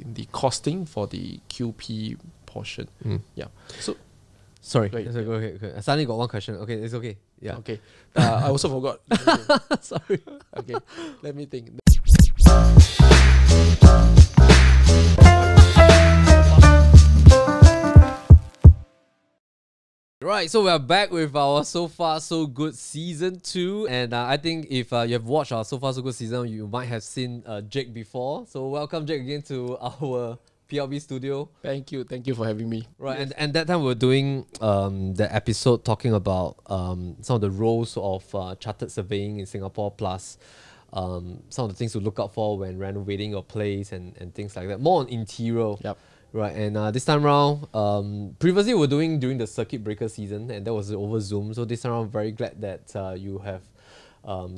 the costing for the QP portion. Yeah. So sorry. Wait, Okay. I suddenly got one question. Okay, it's okay. Yeah. Okay. I also forgot. Sorry. Okay. Let me think. Right, so we are back with our So Far So Good Season 2. And I think if you have watched our So Far So Good season, you might have seen Jake before. So welcome, Jake, again to our PLB studio. Thank you for having me. Right, yes. and that time we were doing the episode talking about some of the roles of chartered surveying in Singapore, plus some of the things to look out for when renovating your place and things like that. More on interior. Yep. Right, and this time around, previously we were doing during the circuit breaker season, and that was over Zoom. So this time around, I'm very glad that you have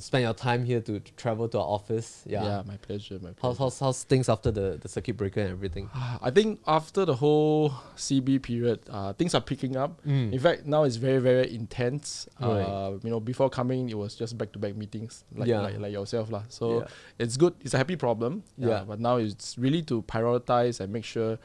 spent your time here to travel to our office. Yeah, my pleasure. How's things after the circuit breaker and everything? I think after the whole CB period, things are picking up. In fact, now it's very, very intense. Right. Before coming, it was just back-to-back meetings, like yourself lah. So yeah. It's good. It's a happy problem. Yeah. But now it's really to prioritize and make sure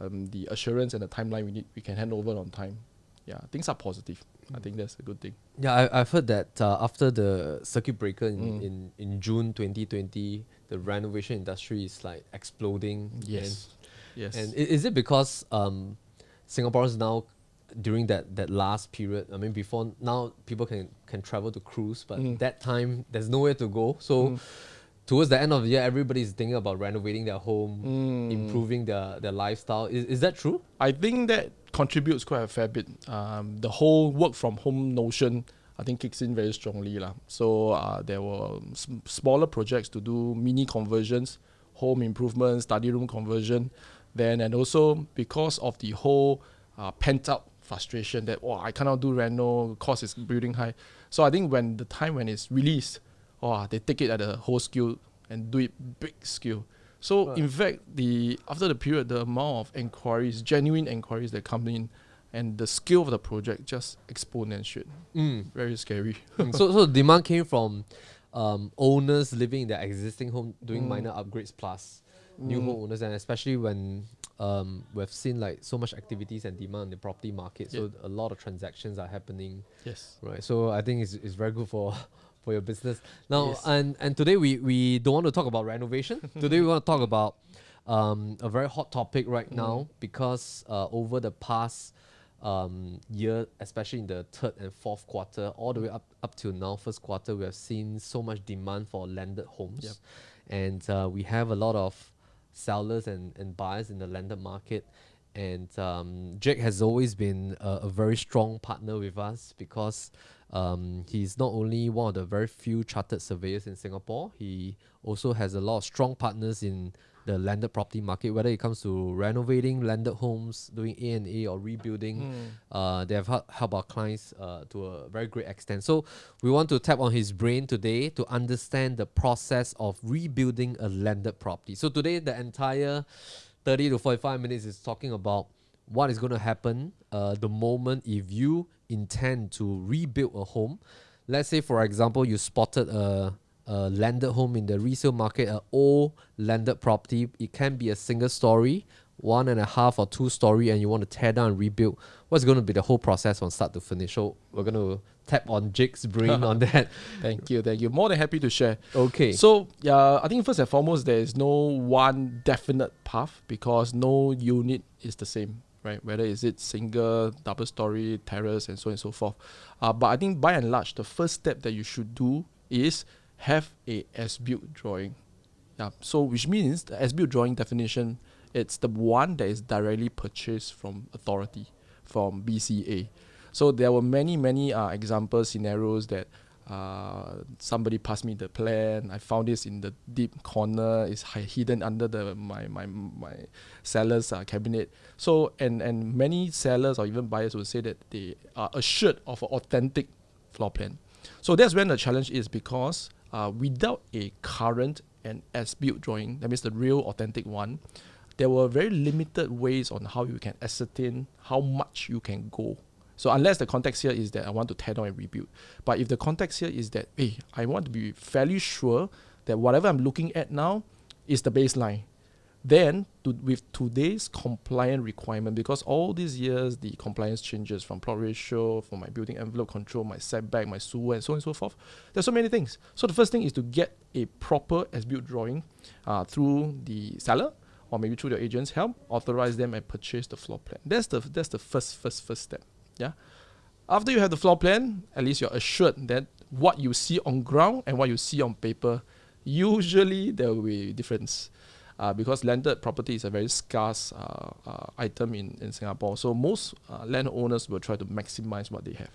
the assurance and the timeline we can hand over on time. Yeah, things are positive. I think that's a good thing. Yeah, I've heard that after the circuit breaker in June 2020, the renovation industry is like exploding. Yes. And is it because Singaporeans now, during that last period, I mean, before now people can travel to cruise, but that time there's nowhere to go. So towards the end of the year, everybody's thinking about renovating their home, improving their lifestyle. Is that true? I think that contributes quite a fair bit. The whole work from home notion, I think, kicks in very strongly lah. So there were smaller projects to do, mini conversions, home improvements, study room conversion. And also because of the whole pent up frustration that I cannot do reno, cost is building high. So I think when it's released, they take it at a whole scale and do it big scale. So in fact, after the period, the amount of inquiries, genuine inquiries that come in, and the scale of the project just exponential. Very scary. So demand came from owners living in their existing home, doing minor upgrades, plus new homeowners, and especially when we've seen like so much activities and demand in the property market. So a lot of transactions are happening. Yes. Right. So I think it's very good for your business. Now, and today we don't want to talk about renovation. Today we want to talk about a very hot topic right now, because over the past year, especially in the third and fourth quarter, all the way up till now, first quarter, we have seen so much demand for landed homes. And we have a lot of sellers and buyers in the landed market. And Jake has always been a very strong partner with us, because he's not only one of the very few chartered surveyors in Singapore, he also has a lot of strong partners in the landed property market, whether it comes to renovating landed homes, doing A&A or rebuilding. They have helped our clients to a very great extent. So we want to tap on his brain today to understand the process of rebuilding a landed property. So today the entire 30 to 45 minutes is talking about what is going to happen the moment if you intend to rebuild a home. Let's say, for example, you spotted a landed home in the resale market, an old landed property. It can be a single story, 1.5 or 2 story, and you want to tear down and rebuild. What's going to be the whole process from start to finish? So we're going to tap on Jake's brain on that. Thank you. More than happy to share. Okay. So I think first and foremost, there is no one definite path, because no unit is the same, right? Whether is it single, double story, terrace, and so on and so forth. But I think by and large, the first step that you should do is have a as-built drawing. So which means the as-built drawing definition, it's the one that is directly purchased from authority, from BCA. So there were many example scenarios that somebody passed me the plan. I found this in the deep corner. It's hidden under my seller's cabinet. So and many sellers or even buyers will say that they are assured of an authentic floor plan. So that's when the challenge is, because without a current and as-built drawing, that means the real authentic one, there were very limited ways on how you can ascertain how much you can go. So unless the context here is that I want to tear down and rebuild. But if the context here is that, hey, I want to be fairly sure that whatever I'm looking at now is the baseline. Then, with today's compliant requirement, because all these years the compliance changes from plot ratio, from my building envelope control, my setback, my sewer, and so on and so forth. There's so many things. So the first thing is to get a proper as-built drawing through the seller, or maybe through the agent's help, authorize them and purchase the floor plan. That's the first step. Yeah. After you have the floor plan, at least you're assured that what you see on ground and what you see on paper, usually there will be a difference. Because landed property is a very scarce item in Singapore. So most landowners will try to maximize what they have.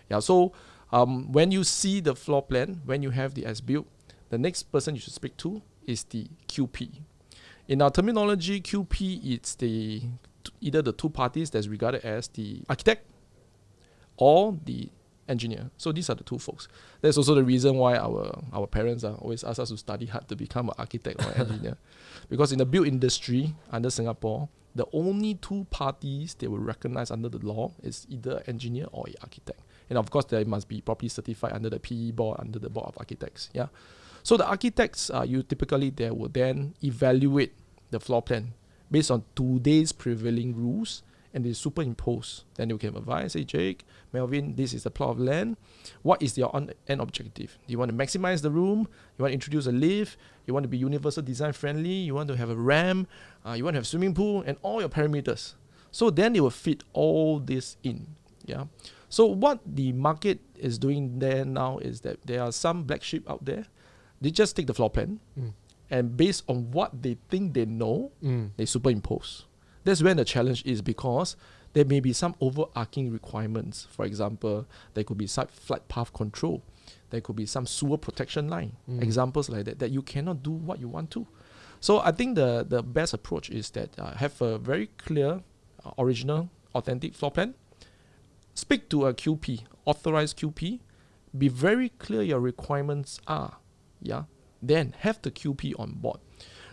Yeah. So when you see the floor plan, when you have the as-built, the next person you should speak to is the QP. In our terminology, QP is either the two parties that's regarded as the architect or the engineer. So these are the two folks. That's also the reason why our parents always ask us to study hard to become an architect or engineer. Because in the build industry under Singapore, the only two parties they will recognize under the law is either an engineer or an architect. And of course, they must be properly certified under the PE board, under the board of architects. Yeah. So the architects, they will then evaluate the floor plan based on today's prevailing rules, and they superimpose. Then you can advise, say, Jake, Melvin, this is the plot of land. What is your end objective? Do you want to maximize the room? You want to introduce a lift? You want to be universal design friendly? You want to have a ramp? You want to have swimming pool? And all your parameters. So then they will fit all this in. Yeah. So what the market is doing there now is that there are some black sheep out there. They just take the floor plan, and based on what they think they know, they superimpose. That's when the challenge is, because there may be some overarching requirements. For example, there could be some flight path control. There could be some sewer protection line. Examples like that you cannot do what you want to. So I think the best approach is that have a very clear, original, authentic floor plan. Speak to a QP, authorized QP. Be very clear your requirements are. Yeah. Then have the QP on board.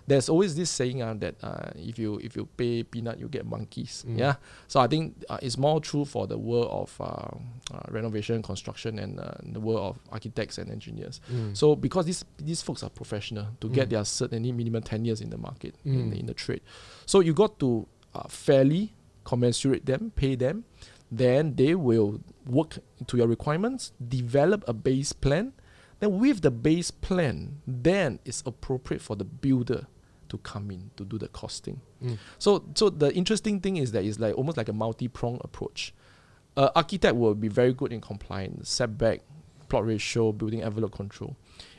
There's always this saying that if you pay peanut, you get monkeys. Yeah. So I think it's more true for the world of renovation, construction, and the world of architects and engineers. So because these folks are professional, to get their cert, they need minimum 10 years in the market, in the trade. So you got to fairly commensurate them, pay them. Then they will work to your requirements, develop a base plan. Then with the base plan, then it's appropriate for the builder to come in to do the costing. So the interesting thing is that it's like almost like a multi-pronged approach. Architect will be very good in compliance, setback, plot ratio, building envelope control.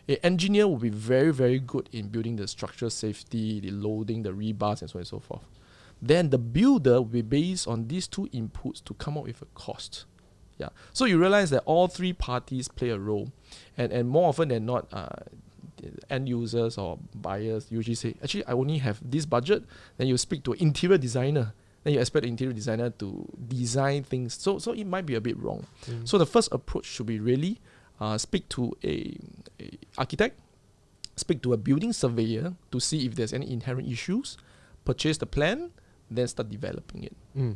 An engineer will be very, very good in building the structural safety, the loading, the rebars, and so on and so forth. Then the builder will be based on these two inputs to come up with a cost. Yeah. So you realize that all three parties play a role, and more often than not, end users or buyers usually say, actually, I only have this budget. Then you speak to an interior designer. Then you expect the interior designer to design things. So it might be a bit wrong. So the first approach should be really speak to a architect, speak to a building surveyor to see if there's any inherent issues, purchase the plan, then start developing it.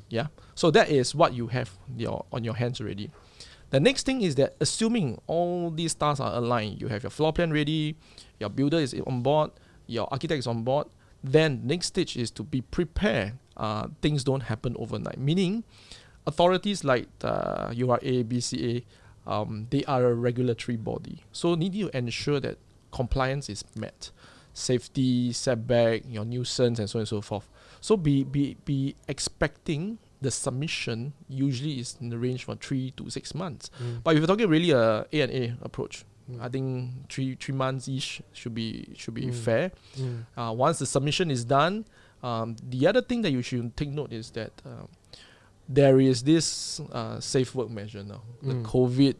Yeah. So that is what you have on your hands already. The next thing is that assuming all these stars are aligned, you have your floor plan ready, your builder is on board, your architect is on board, then next stage is to be prepared. Things don't happen overnight. Meaning, authorities like URA, BCA, they are a regulatory body. So need to ensure that compliance is met. Safety, setback, your nuisance, and so on and so forth. So be expecting the submission usually is in the range from 3 to 6 months. But if you're talking really a A&A approach, I think 3 months each should be fair. Once the submission is done, the other thing that you should take note is that there is this safe work measure now, the COVID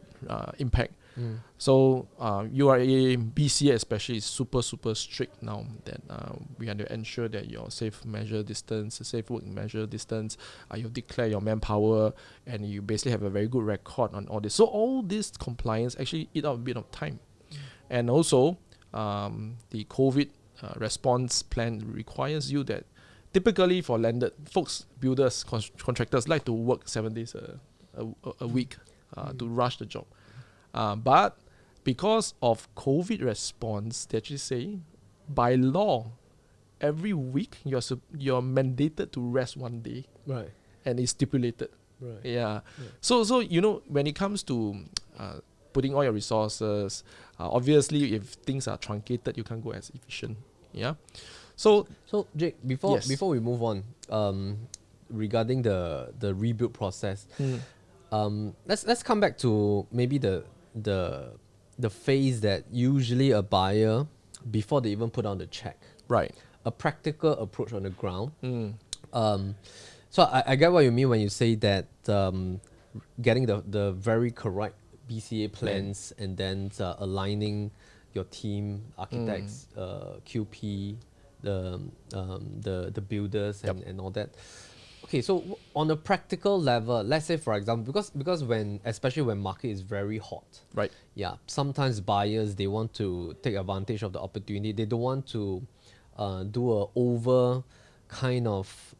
impact. So URA, BCA especially is super strict now that we have to ensure that your safe work measure distance, you declare your manpower, and you basically have a very good record on all this. So all this compliance actually eat up a bit of time. And also the COVID response plan requires you that typically for landed folks, builders, contractors like to work 7 days a week to rush the job. But because of COVID response, they actually say, by law, every week you're mandated to rest one day, Right. and it's stipulated. Right. Yeah. So when it comes to putting all your resources, obviously if things are truncated, you can't go as efficient. Yeah. So Jake, before Yes. we move on, regarding the rebuild process, let's come back to maybe the phase that usually a buyer, before they even put on the check, right. a practical approach on the ground. So I get what you mean when you say that getting the very correct BCA plans and then aligning your team, architects, QP, the builders and all that. Okay, so on a practical level, let's say for example, because especially when market is very hot, Right. yeah, sometimes buyers, they want to take advantage of the opportunity. They don't want to do a over kind of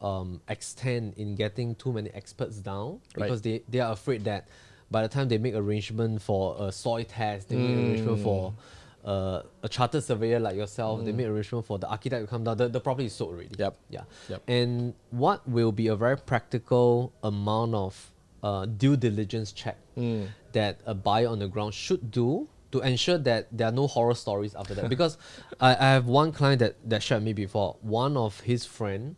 extend in getting too many experts down, because they are afraid that by the time they make arrangement for a soil test, they make arrangement for a chartered surveyor like yourself, they make arrangement for the architect to come down, the property is sold already. Yep. Yeah. Yep. And what will be a very practical amount of due diligence check that a buyer on the ground should do to ensure that there are no horror stories after that? Because I have one client that shared me before. One of his friend,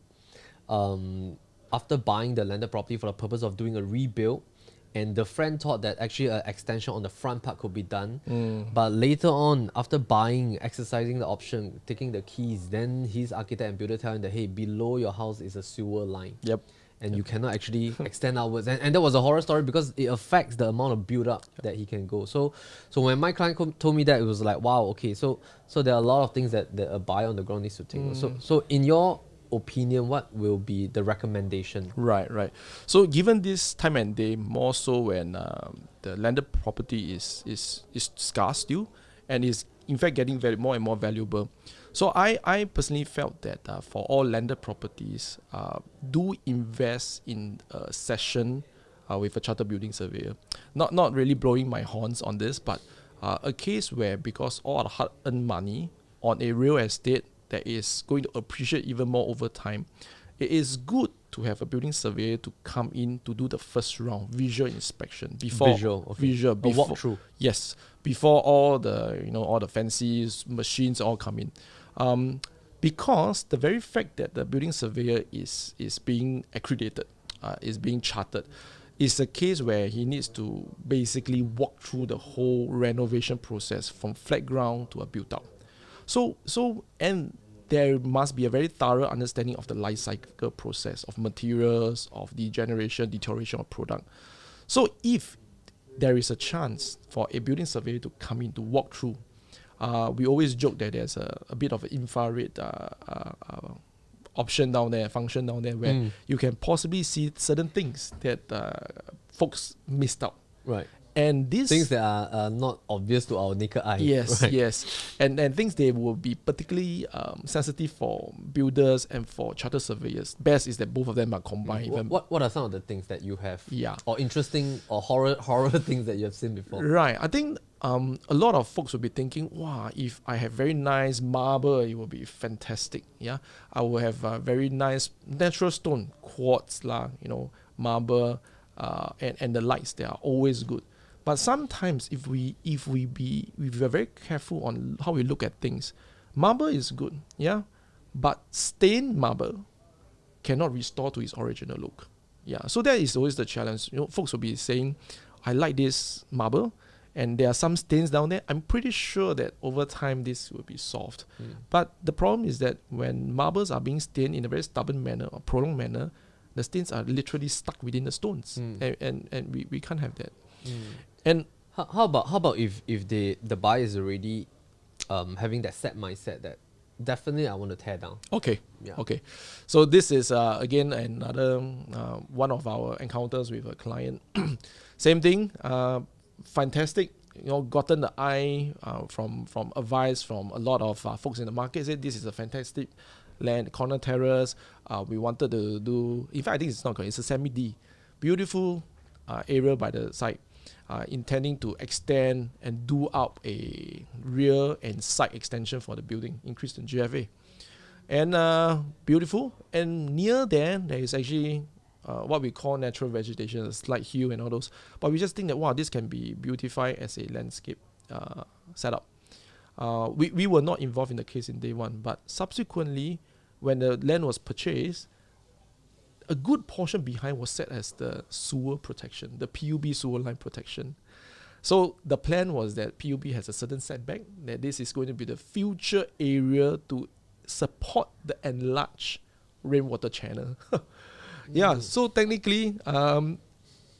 after buying the landed property for the purpose of doing a rebuild, and the friend thought that actually an extension on the front part could be done. But later on, after buying, exercising the option, taking the keys, then his architect and builder tell him that, hey, below your house is a sewer line. Yep. And you cannot actually extend outwards. And that was a horror story because it affects the amount of build up that he can go. So when my client told me that, it was like, wow, okay, so there are a lot of things that a buyer on the ground needs to take. So in your opinion, what will be the recommendation? Right. So given this time and day, more so when the landed property is scarce still, and is in fact getting more and more valuable. So I personally felt that for all landed properties, do invest in a session with a chartered building surveyor. Not really blowing my horns on this, but a case where, because all the hard-earned money on a real estate that is going to appreciate even more over time, it is good to have a building surveyor to come in to do the first round visual inspection before Visual. before walkthrough. Yes, before all the fancy machines all come in, because the very fact that the building surveyor is being accredited, is being chartered, is a case where he needs to basically walk through the whole renovation process from flat ground to a built out. So and there must be a very thorough understanding of the life cycle process of materials, of deterioration of product. So if there is a chance for a building surveyor to come in to walk through, we always joke that there's a bit of an infrared function down there, where you can possibly see certain things that folks missed out. Right. And these things that are not obvious to our naked eye. Yes, right? yes. And things they will be particularly sensitive for builders and for chartered surveyors. Best is that both of them are combined. What are some of the things that you have? Yeah. Or interesting or horror things that you have seen before? Right. I think a lot of folks will be thinking, wow, if I have very nice marble, it will be fantastic. Yeah. I will have very nice natural stone, quartz, marble, and the lights, they are always good. But sometimes if we are very careful on how we look at things, marble is good, yeah, but stained marble cannot restore to its original look. Yeah. So that is always the challenge. Folks will be saying, I like this marble, and there are some stains down there. I'm pretty sure that over time this will be solved. But the problem is that when marbles are being stained in a very stubborn manner or prolonged manner, the stains are literally stuck within the stones, and we can't have that. And how about if the buyer is already having that set mindset that definitely I want to tear down? Okay. Yeah. Okay. So this is again another one of our encounters with a client. Same thing. Fantastic. Gotten the eye from advice from a lot of folks in the market. Said this is a fantastic land, corner terrace. We wanted to do. In fact, I think it's not correct. It's a semi-D, beautiful area by the side. Intending to extend and do up a rear and side extension for the building, increase in GFA. And beautiful. And near there is actually what we call natural vegetation, a slight hill and all those. But we just think that, wow, this can be beautified as a landscape setup. We were not involved in the case in day one, but subsequently, when the land was purchased, a good portion behind was set as the sewer protection, the PUB sewer line protection. So the plan was that PUB has a certain setback, that this is going to be the future area to support the enlarged rainwater channel. Yeah, so technically,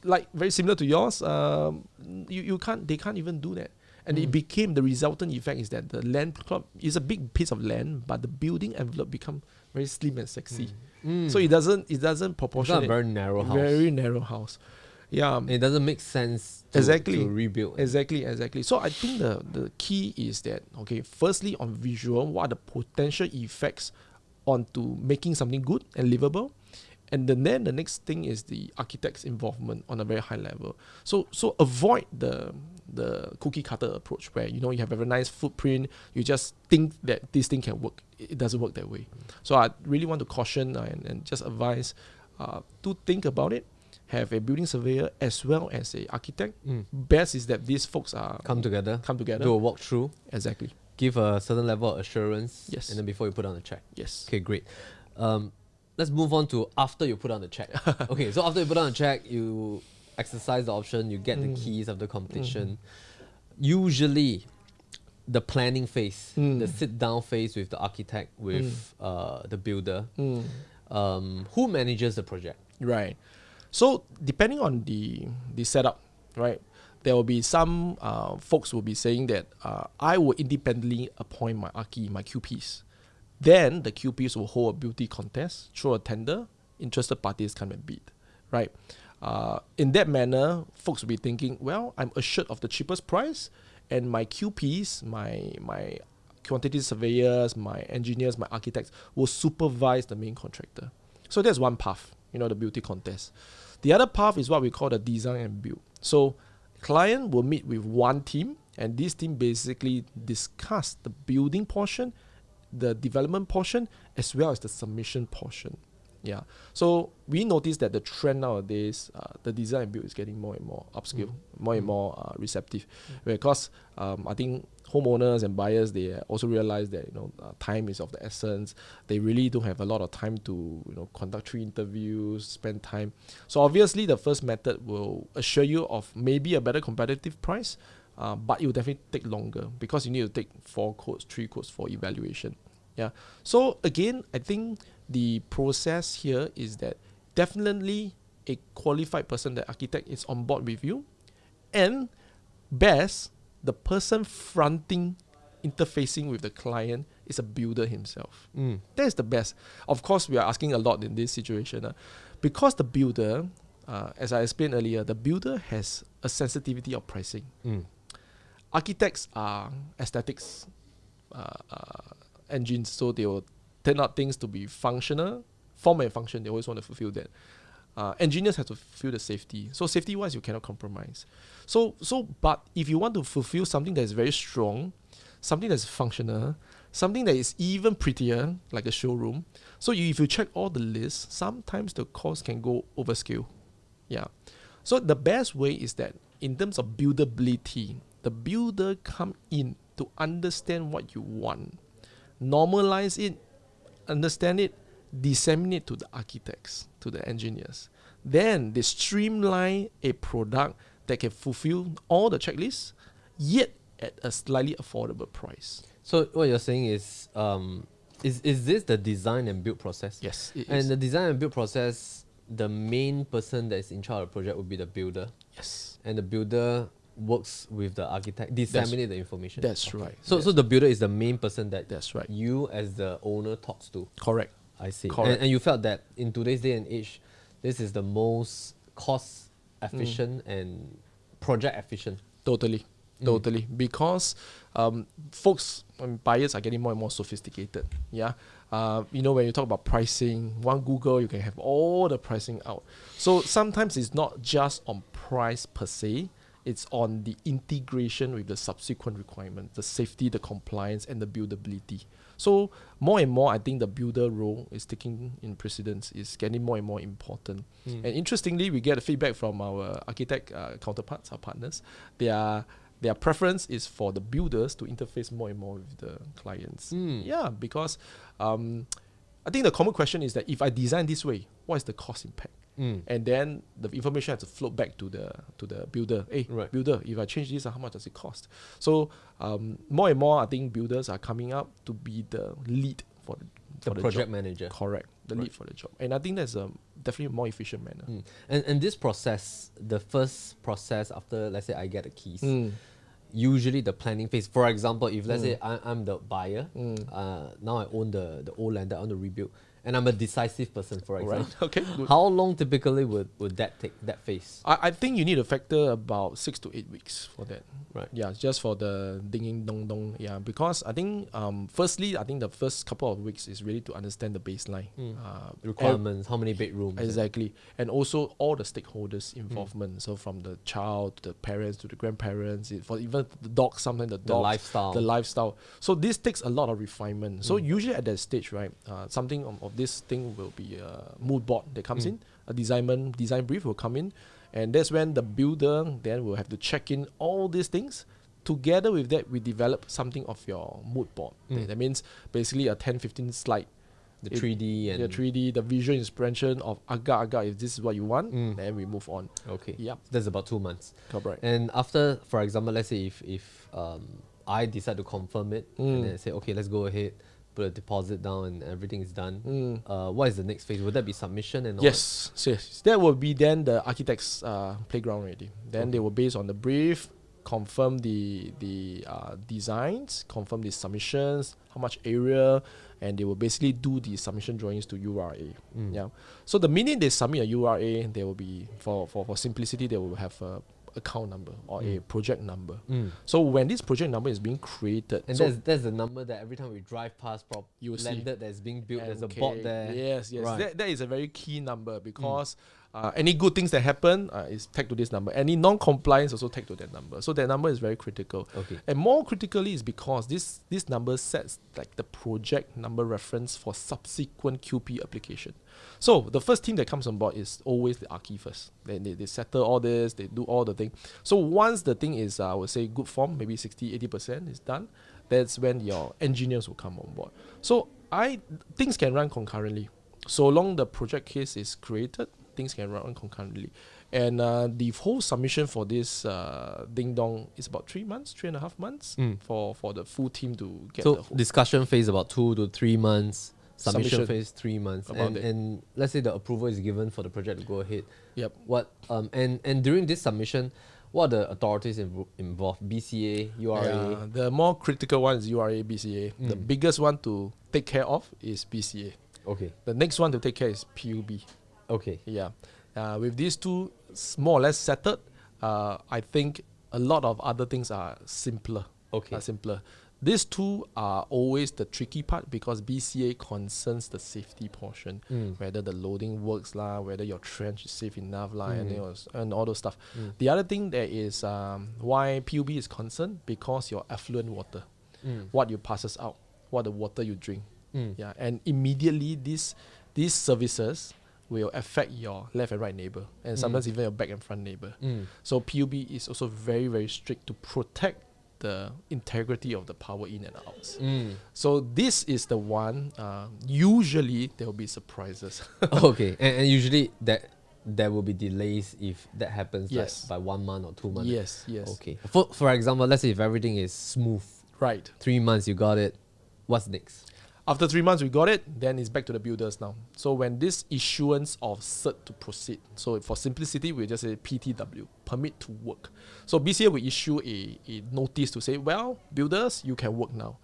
like very similar to yours, they can't even do that. And it became, the resultant effect is that the land plot is a big piece of land, but the building envelope become very slim and sexy. So it doesn't proportionate. It's a very narrow house. Very narrow house. Yeah. It doesn't make sense to rebuild. Exactly. So I think the key is that, okay, firstly on visual, what are the potential effects onto making something good and livable? And then the next thing is the architect's involvement on a very high level. So avoid the cookie cutter approach where, you have a very nice footprint, you just think that this thing can work. It doesn't work that way. So I really want to caution and just advise to think about it. Have a building surveyor as well as a architect. Best is that these folks are come together, do a walkthrough. Exactly. Give a certain level of assurance. Yes. And then before you put on the check. Yes. Okay, great. Let's move on to after you put on the check. Okay, so after you put on the check, you exercise the option, you get the keys after completion. Usually, the planning phase, the sit-down phase with the architect, with the builder, who manages the project? Right. So depending on the setup, right, there will be some folks will be saying that I will independently appoint my QPs. Then the QPs will hold a beauty contest through a tender. Interested parties come and bid, right? In that manner, folks will be thinking, well, I'm assured of the cheapest price, and my QPs, my quantity surveyors, my engineers, my architects will supervise the main contractor. So that's one path, the beauty contest. The other path is what we call the design and build. So client will meet with one team, and this team basically discuss the building portion, the development portion, as well as the submission portion. Yeah. So we noticed that the trend nowadays, the design and build is getting more and more upscale, more and more receptive. Because I think homeowners and buyers, they also realize that time is of the essence. They really don't have a lot of time to conduct 3 interviews, spend time. So obviously the first method will assure you of maybe a better competitive price, but it will definitely take longer because you need to take 4 quotes, 3 quotes for evaluation. Yeah. So again, I think the process here is that definitely a qualified person, the architect, is on board with you, and best, the person fronting, interfacing with the client is a builder himself. That's the best. Of course, we are asking a lot in this situation because the builder, as I explained earlier, the builder has a sensitivity of pricing. Architects are aesthetics engines, so they will turn out things to be functional, form and function. They always want to fulfill that. Engineers have to fulfill the safety. So safety-wise, you cannot compromise. But if you want to fulfill something that is very strong, something that's functional, something that is even prettier, like a showroom. So if you check all the lists, sometimes the cost can go overscale. Yeah. So the best way is that in terms of buildability, the builder come in to understand what you want, normalize it, understand it, disseminate to the architects, to the engineers. Then they streamline a product that can fulfill all the checklists, yet at a slightly affordable price. So what you're saying is this the design and build process? Yes, it and is. The design and build process, the main person that is in charge of the project would be the builder. Yes. And the builder works with the architect, disseminate the information. That's right. So the builder is the main person that that's right. You as the owner talks to. Correct. I see. Correct. And you felt that in today's day and age, this is the most cost efficient and project efficient. Totally. Because folks, buyers are getting more and more sophisticated. Yeah. When you talk about pricing, one Google, you can have all the pricing out. So sometimes it's not just on price per se, it's on the integration with the subsequent requirements, the safety, the compliance, and the buildability. So more and more, I think the builder role is taking in precedence, is getting more and more important. And interestingly, we get feedback from our architect counterparts, our partners. Their preference is for the builders to interface more and more with the clients. Yeah, because I think the common question is that if I design this way, what is the cost impact? And then the information has to float back to the builder. Hey, builder, if I change this, how much does it cost? So more and more, I think builders are coming up to be the lead for the project job. Manager. Correct, the lead for the job. And I think that's definitely a more efficient manner. And this process, the first process after, let's say I get the keys, usually the planning phase, for example, if let's say I'm the buyer, now I own the old landed, I want to rebuild, and I'm a decisive person, for example. Right. Okay, good. How long typically would that take, that phase? I think you need to factor about 6 to 8 weeks for that. Right. Yeah, just for the ding dong dong. Yeah, because I think firstly, I think the first couple of weeks is really to understand the baseline. Requirements, how many bedrooms. Exactly. And also all the stakeholders' involvement. So from the child to the parents to the grandparents, for even the dogs, sometimes the dogs. The lifestyle. So this takes a lot of refinement. So usually at that stage, right, something of this thing will be a mood board that comes in, a design brief will come in, and that's when the builder then will have to check in all these things. Together with that, we develop something of your mood board. That means basically a 10-15 slide. The 3D and... The 3D, the visual inspiration of agak, if this is what you want, then we move on. Okay. Yep. That's about 2 months. Correct. And after, for example, let's say if I decide to confirm it, and then say, okay, let's go ahead, put a deposit down and everything is done. What is the next phase? Would that be submission and all? Yes. That will be then the architect's playground already. Then they will, based on the brief, confirm the designs, confirm the submissions, how much area, and they will basically do the submission drawings to URA. Yeah. So the minute they submit a URA, they will be, for simplicity, they will have a account number or a project number. So when this project number is being created, and so that's the number that every time we drive past you will landed that's being built, there's a board there. Yes. Right. That is a very key number because any good things that happen is tagged to this number. Any non-compliance also tagged to that number. So that number is very critical. Okay. And more critically is because this number sets like the project number reference for subsequent QP application. So the first team that comes on board is always the archi first. Then they settle all this, they do all the thing. So once the thing is, I would say, good form, maybe 60-80% is done, that's when your engineers will come on board. So things can run concurrently. So long the project case is created, things can run concurrently. And the whole submission for this ding dong is about 3.5 months for the full team to get the whole discussion phase about 2 to 3 months. Submission phase 3 months, and let's say the approval is given for the project to go ahead. Yep. What and during this submission, what are the authorities involved? BCA, URA. Yeah, the more critical one is URA, BCA. The biggest one to take care of is BCA. Okay. The next one to take care is PUB. Okay. Yeah. With these two more or less settled, I think a lot of other things are simpler. Okay. These two are always the tricky part because BCA concerns the safety portion, whether the loading works, whether your trench is safe enough, and all those stuff. The other thing that is why PUB is concerned, because your effluent water, what you passes out, what the water you drink. Yeah, and immediately these services will affect your left and right neighbor, and sometimes even your back and front neighbor. So PUB is also very, very strict to protect the integrity of the power in and out. So this is the one, usually there will be surprises. Okay, and usually there will be delays if that happens like by 1 month or 2 months. Yes. Okay. For example, let's say if everything is smooth. Right. 3 months, you got it. What's next? After 3 months we got it, then it's back to the builders now. So when this issuance of cert to proceed, so for simplicity, we just say PTW, permit to work. So BCA will issue a notice to say, well, builders, you can work now.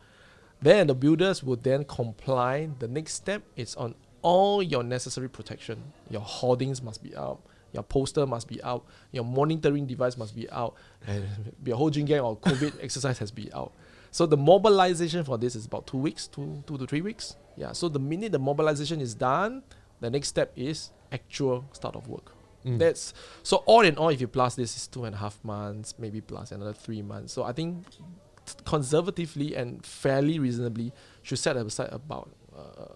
Then the builders will then comply. The next step is on all your necessary protection. Your hoardings must be out. Your poster must be out. Your monitoring device must be out. And your whole jing gang or COVID exercise has to be out. So the mobilization for this is about 2 weeks, 2 to 3 weeks. Yeah. So the minute the mobilization is done, the next step is actual start of work. That's so all in all, if you plus this is 2.5 months, maybe plus another 3 months. So I think conservatively and fairly reasonably should set aside about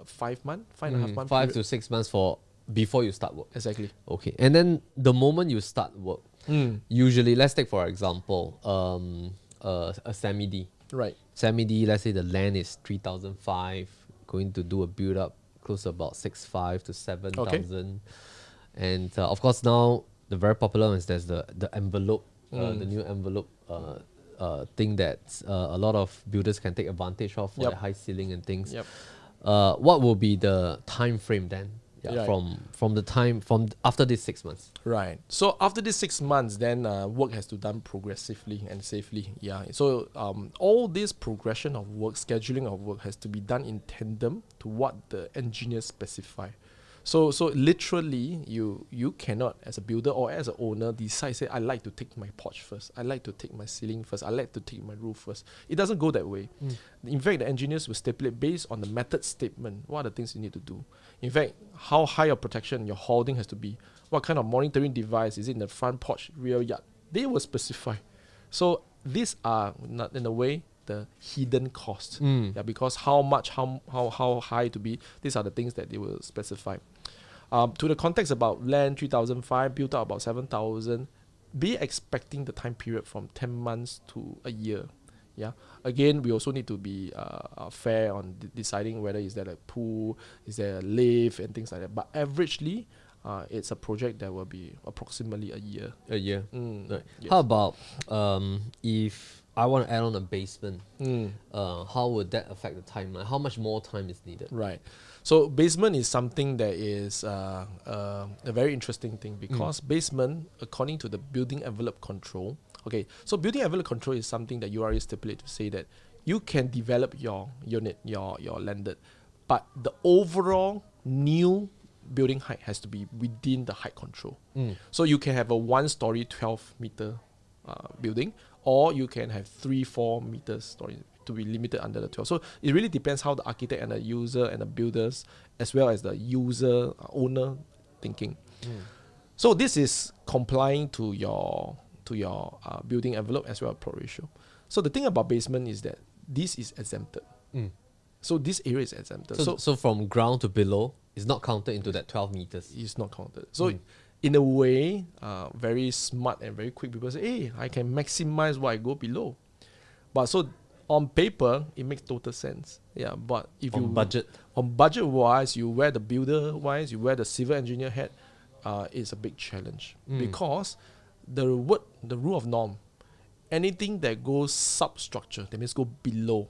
5 months, 5.5 months. 5 to 6 months before you start work. Exactly. Okay. And then the moment you start work, usually, let's take for example, a semi-D. Right. Semi-D, let's say the land is 3,500, going to do a build up close to about 6,500 to 7,000. And of course now the very popular one is there's the envelope, the new envelope thing that a lot of builders can take advantage of for the high ceiling and things. Yep. What will be the time frame then? Right. From after these 6 months. Right. So after these 6 months, then work has to be done progressively and safely. Yeah. So all this progression of work, scheduling of work has to be done in tandem to what the engineers specify. So literally, you cannot, as a builder or as an owner, decide, say, I like to take my porch first. I like to take my ceiling first. I like to take my roof first. It doesn't go that way. In fact, the engineers will stipulate based on the method statement, what are the things you need to do. In fact, how high your protection, your holding has to be. What kind of monitoring device is it in the front porch, rear yard? They will specify. So these are, not in a way, the hidden costs. Yeah, because how much, how high to be, these are the things that they will specify. To the context about land 3,500, built out about 7,000, be expecting the time period from 10 months to a year. Yeah. Again, we also need to be fair on deciding whether is there a pool, is there a lift and things like that. But averagely, it's a project that will be approximately a year. A year. Yes. How about if I want to add on a basement? How would that affect the timeline? How much more time is needed? Right. So basement is something that is a very interesting thing because basement, according to the building envelope control, okay, so building envelope control is something that URA stipulate to say that you can develop your unit, your landed, but the overall new building height has to be within the height control. So you can have a 1-story 12-meter building, or you can have 3-4 meters story to be limited under the 12. So it really depends how the architect and the user and the builders, as well as the user owner thinking. So this is complying to your building envelope as well as pro ratio. So the thing about basement is that this is exempted. So this area is exempted. So from ground to below is not counted into that 12 meters. It's not counted. So in a way, very smart and very quick people say, hey, I can maximize what I go below. But so on paper, it makes total sense. Yeah, but if on budget wise, you wear the builder wise, you wear the civil engineer hat, it's a big challenge because the rule of norm, anything that goes substructure, that means go below,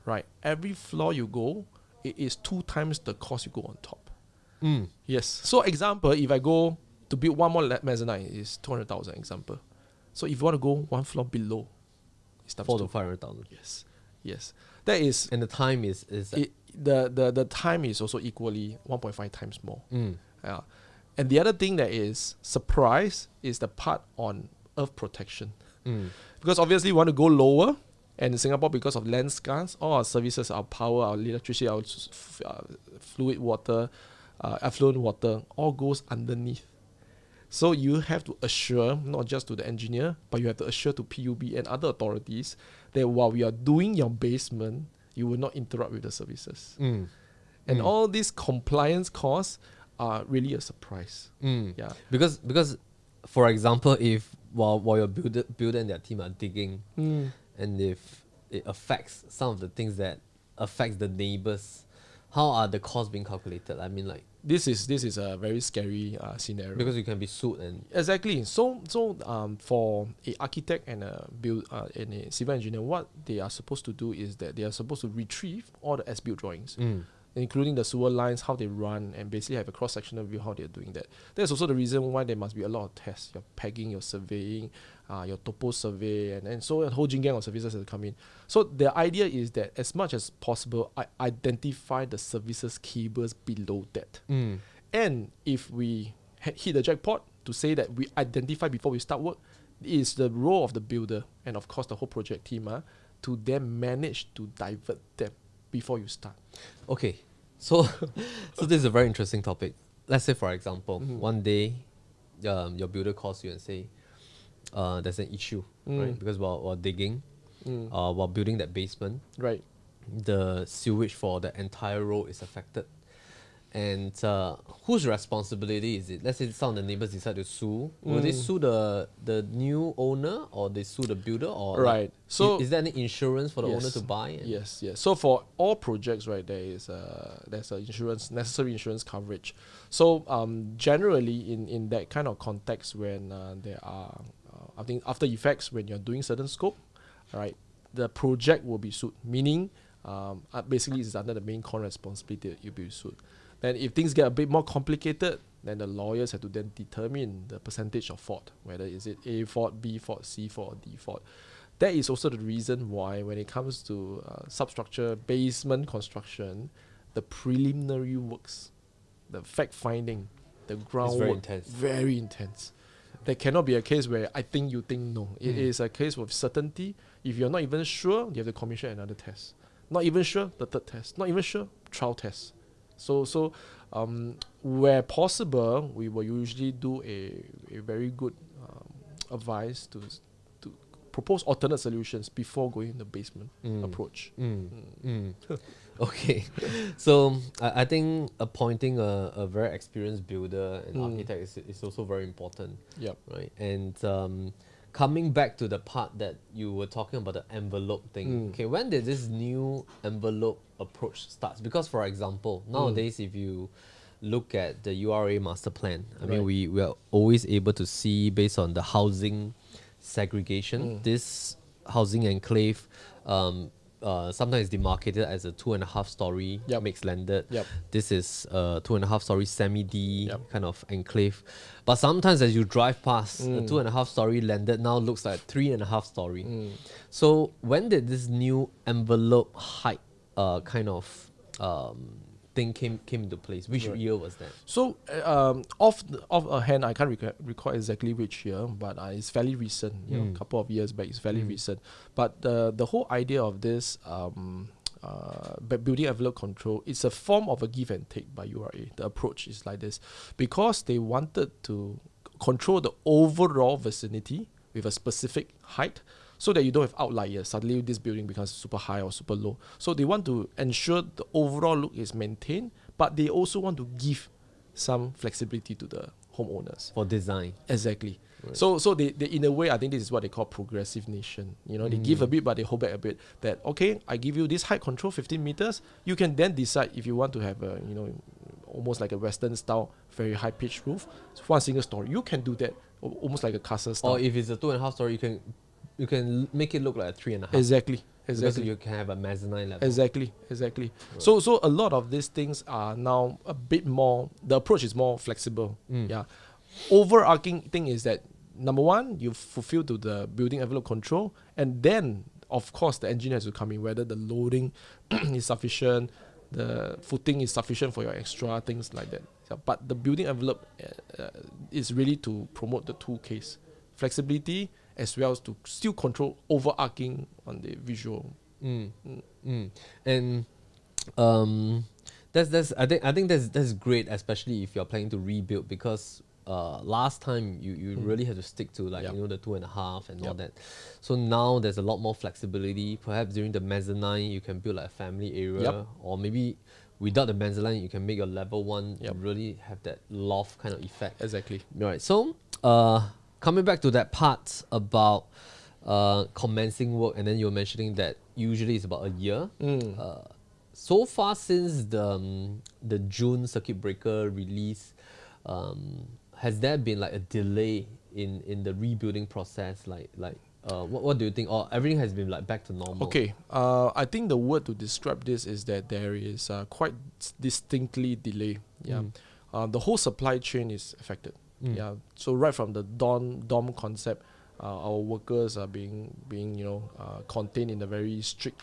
right? Every floor you go, it is 2 times the cost you go on top. Yes. So example, if I go to build one more mezzanine, is 200,000 example. So if you want to go 1 floor below, it's 4 to 500,000. Yes. That is, and the time is the time is also equally 1.5 times more. Yeah. And the other thing that is surprise is the part on earth protection. Because obviously we want to go lower, and in Singapore, because of land scarce, all our services, our power, our electricity, our fluid water, affluent water, all goes underneath. So you have to assure, not just to the engineer, but you have to assure to PUB and other authorities that while we are doing your basement, you will not interrupt with the services. And all these compliance costs are really a surprise. Yeah. Because for example, if while your builder and their team are digging, and if it affects some of the things that affects the neighbors, how are the costs being calculated? I mean, like, this is a very scary scenario because you can be sued and exactly. So for a architect and a and a civil engineer, what they are supposed to do is that they are supposed to retrieve all the as-built drawings, including the sewer lines, how they run, and basically have a cross-sectional view how they're doing that. That's also the reason why there must be a lot of tests. Your pegging, your surveying, your topo survey, and so a whole jing-gang of services has to come in. So the idea is that as much as possible, I identify the services cables below that. And if we hit the jackpot to say that we identify before we start work, it is the role of the builder and of course the whole project team to then manage to divert them before you start. Okay, so this is a very interesting topic. Let's say, for example, one day your builder calls you and say, there's an issue, right? Because while digging, while building that basement. Right. The sewage for the entire road is affected. And whose responsibility is it? Let's say some of the neighbors decide to sue. Will they sue the new owner, or they sue the builder, or Right. like, So is there any insurance for the owner yes, to buy? And yes, yes. So for all projects, right, there's a necessary insurance coverage. So generally in that kind of context, when there are I think after effects, when you're doing certain scope, right, the project will be sued. Meaning, basically, it's under the main con responsibility that you'll be sued. Then if things get a bit more complicated, then the lawyers have to then determine the percentage of fault, whether is it A fault, B fault, C fault, or D fault. That is also the reason why when it comes to substructure basement construction, the preliminary works, the fact finding, the groundwork, very intense. There cannot be a case where I think you think no. It is a case with certainty. If you're not even sure, you have to commission another test. Not even sure, the third test. Not even sure, trial test. So where possible, we will usually do a very good advice to propose alternate solutions before going the basement approach. Okay, so I think appointing a very experienced builder and architect is also very important. Yep. Right. And coming back to the part that you were talking about, the envelope thing. Okay, when did this new envelope approach starts? Because for example, nowadays if you look at the URA master plan, I mean we are always able to see, based on the housing segregation, this housing enclave sometimes demarcated as a 2.5 story mixed landed. This is a 2.5 story semi-D kind of enclave. But sometimes as you drive past, a 2.5 story landed now looks like 3.5 story. So when did this new envelope height kind of thing came into place? Which year was that? So off a hand, I can't recall exactly which year, but it's fairly recent. You know, a couple of years back, it's fairly recent. But the whole idea of this building envelope control, it's a form of a give and take by URA. The approach is like this, because they wanted to control the overall vicinity with a specific height, so that you don't have outliers. Suddenly this building becomes super high or super low. So they want to ensure the overall look is maintained, but they also want to give some flexibility to the homeowners. For design. Exactly. Right. So they in a way, I think this is what they call progressive nation. You know, they give a bit, but they hold back a bit. That, okay, I give you this height control, 15 meters. You can then decide if you want to have a, you know, almost like a Western style, very high pitched roof, one single story. You can do that, almost like a castle style. Or if it's a 2.5 story, you can make it look like a 3.5. Exactly. Because you can have a mezzanine level. Exactly. Right. So a lot of these things are now a bit more, the approach is more flexible. Yeah. Overarching thing is that, number one, you fulfill to the building envelope control, and then of course the engineer has to come in, whether the loading is sufficient, the footing is sufficient for your extra things like that. So, but the building envelope is really to promote the two case, flexibility, as well as to still control overarching on the visual. And that's I think that's great, especially if you're planning to rebuild, because last time you really had to stick to, like, you know, the 2.5 and all that. So now there's a lot more flexibility. Perhaps during the mezzanine you can build like a family area, or maybe without the mezzanine you can make your level 1 to really have that loft kind of effect. Exactly. Right. So coming back to that part about commencing work, and then you were mentioning that usually it's about a year. So far since the June circuit breaker release, has there been like a delay in the rebuilding process? What do you think? Or everything has been like back to normal? Okay, I think the word to describe this is that there is quite distinctly delay. The whole supply chain is affected. So right from the DOM concept, our workers are being contained in a very strict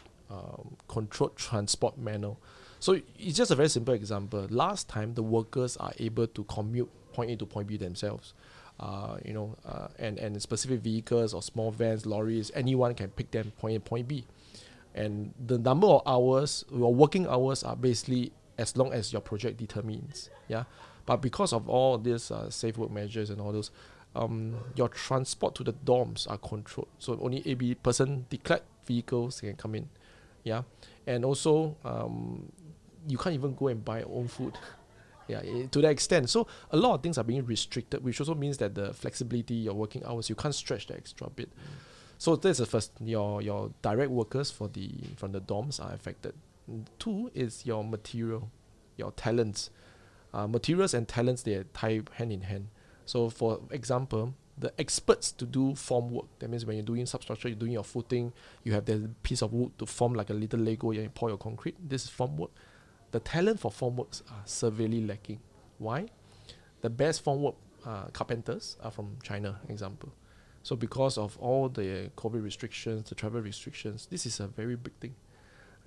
controlled transport manner. So it's just a very simple example. Last time the workers are able to commute point A to point B themselves. And specific vehicles or small vans, lorries, anyone can pick them point A, point B. And the number of hours, your working hours, are basically as long as your project determines. But because of all these safe work measures and all those, your transport to the dorms are controlled. So only AB person declared vehicles can come in. Yeah. And also, you can't even go and buy your own food. Yeah, to that extent. So a lot of things are being restricted, which also means that the flexibility, your working hours, you can't stretch the extra bit. So that's the first. Your direct workers from the dorms are affected. 2 is your material, your talents. Materials and talents, they tie hand in hand. So for example, the experts to do form work. That means when you're doing substructure, you're doing your footing, you have that piece of wood to form like a little Lego, and you pour your concrete. This is form work. The talent for form works are severely lacking. Why? The best form work carpenters are from China, example. So because of all the COVID restrictions, the travel restrictions, this is a very big thing.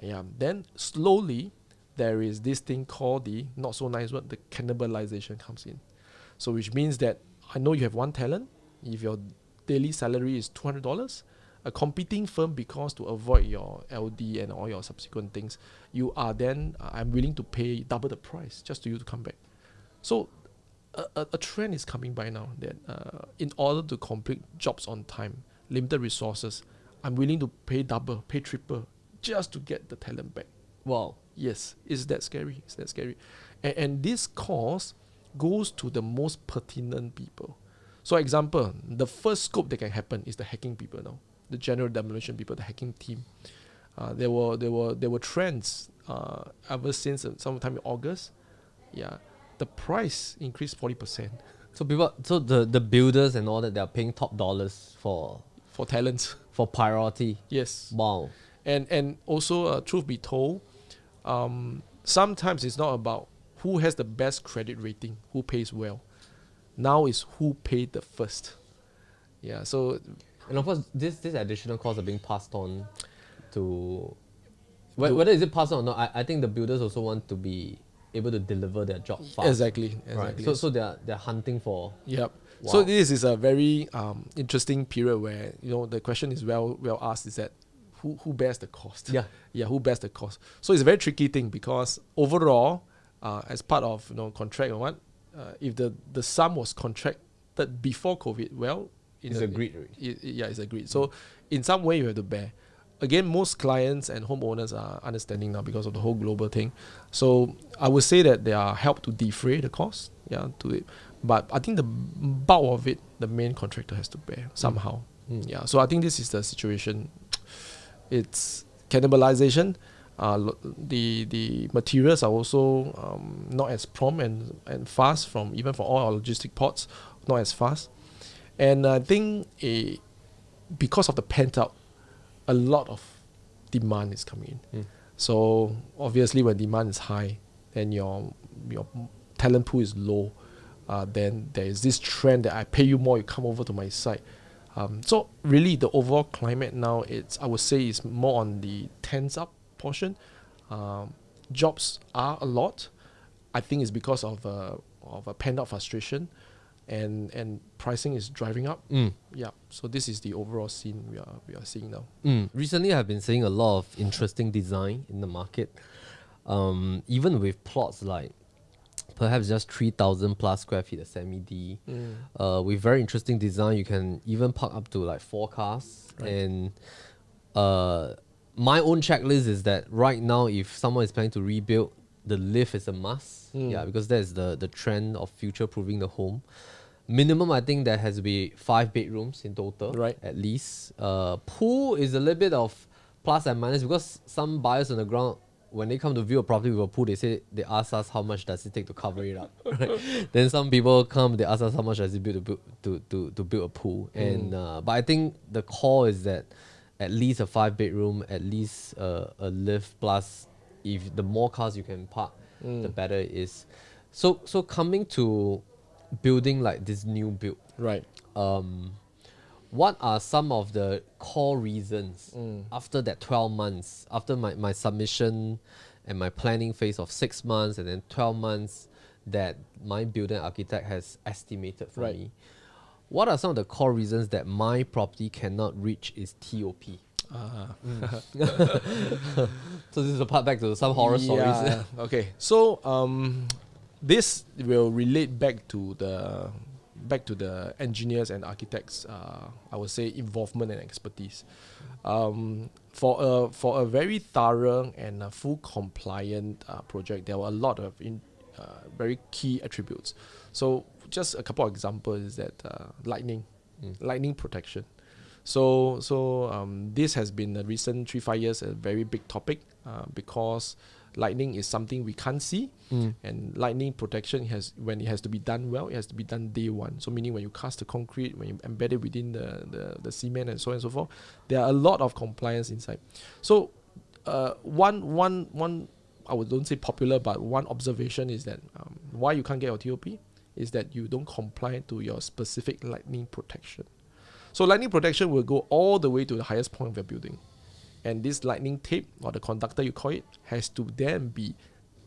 Yeah. Then slowly, there is this thing called the, not so nice word, the cannibalization comes in. So which means that I know you have one talent. If your daily salary is $200, a competing firm, because to avoid your LD and all your subsequent things, you are then, I'm willing to pay double the price just to you to come back. So a trend is coming by now that in order to complete jobs on time, limited resources, I'm willing to pay double, pay triple, just to get the talent back. Wow. Yes, is that scary? Is that scary? And this cost goes to the most pertinent people. So example, the first scope that can happen is the hacking people now. The general demolition people, the hacking team. There were trends ever since sometime in August. Yeah, the price increased 40%. So the builders and all that, they are paying top dollars for talents, for priority. Yes. Wow. And also, truth be told, sometimes it's not about who has the best credit rating, who pays well. Now is who paid the first. Yeah. So. And of course, this additional costs are being passed on to... Whether is it passed on or not, I think the builders also want to be able to deliver their job fast. Exactly. Right. So they're hunting for... Yep. Wow. So this is a very interesting period where, the question is well asked, is that who bears the cost? Yeah. Yeah, who bears the cost? So it's a very tricky thing, because overall, as part of contract or what, if the sum was contracted before COVID, well, it's agreed. It's agreed. So in some way you have to bear. Again, most clients and homeowners are understanding now because of the whole global thing. So I would say that they are helped to defray the cost, to it. But I think the bulk of it, the main contractor has to bear somehow. Yeah. So I think this is the situation. It's cannibalization. The materials are also not as prompt and fast even for all our logistic ports, not as fast. And I think because of the pent up, a lot of demand is coming in. So obviously when demand is high and your talent pool is low, then there is this trend that I pay you more, you come over to my site. So really the overall climate now, I would say is more on the tense up portion. Jobs are a lot. I think it's because of a pent up frustration. And pricing is driving up. Yeah. So this is the overall scene we are seeing now. Recently, I've been seeing a lot of interesting design in the market. Even with plots like perhaps just 3,000 plus square feet of semi-D. With very interesting design, you can even park up to like 4 cars. Right. And my own checklist is that right now, if someone is planning to rebuild, the lift is a must. Yeah, because that's the trend of future-proofing the home. Minimum, I think there has to be 5 bedrooms in total, right? At least. Pool is a little bit of plus and minus, because some buyers on the ground, when they come to view a property with a pool, they ask us how much does it take to cover it up. Right? Then some people come, they ask us how much does it to build a pool. And but I think the core is that at least a 5 bedroom, at least a lift, plus if the more cars you can park, the better it is. So coming to building like this new build, right? What are some of the core reasons after that 12 months, after my submission and my planning phase of 6 months and then 12 months that my builder architect has estimated for me? What are some of the core reasons that my property cannot reach its TOP? So this is a part back to some horror stories. Okay, so this will relate back to back to the engineers and architects, I would say involvement and expertise. For a very thorough and full compliant project, there were a lot of very key attributes. So just a couple of examples is that lightning protection. So this has been the recent 3-5 years a very big topic because lightning is something we can't see, and lightning protection when it has to be done well, it has to be done day one. So meaning when you cast the concrete, when you embed it within the cement and so on and so forth, there are a lot of compliance inside. So one I don't say popular, but one observation is that why you can't get your TOP is that you don't comply to your specific lightning protection. So lightning protection will go all the way to the highest point of your building. And this lightning tape, or the conductor you call it, has to then be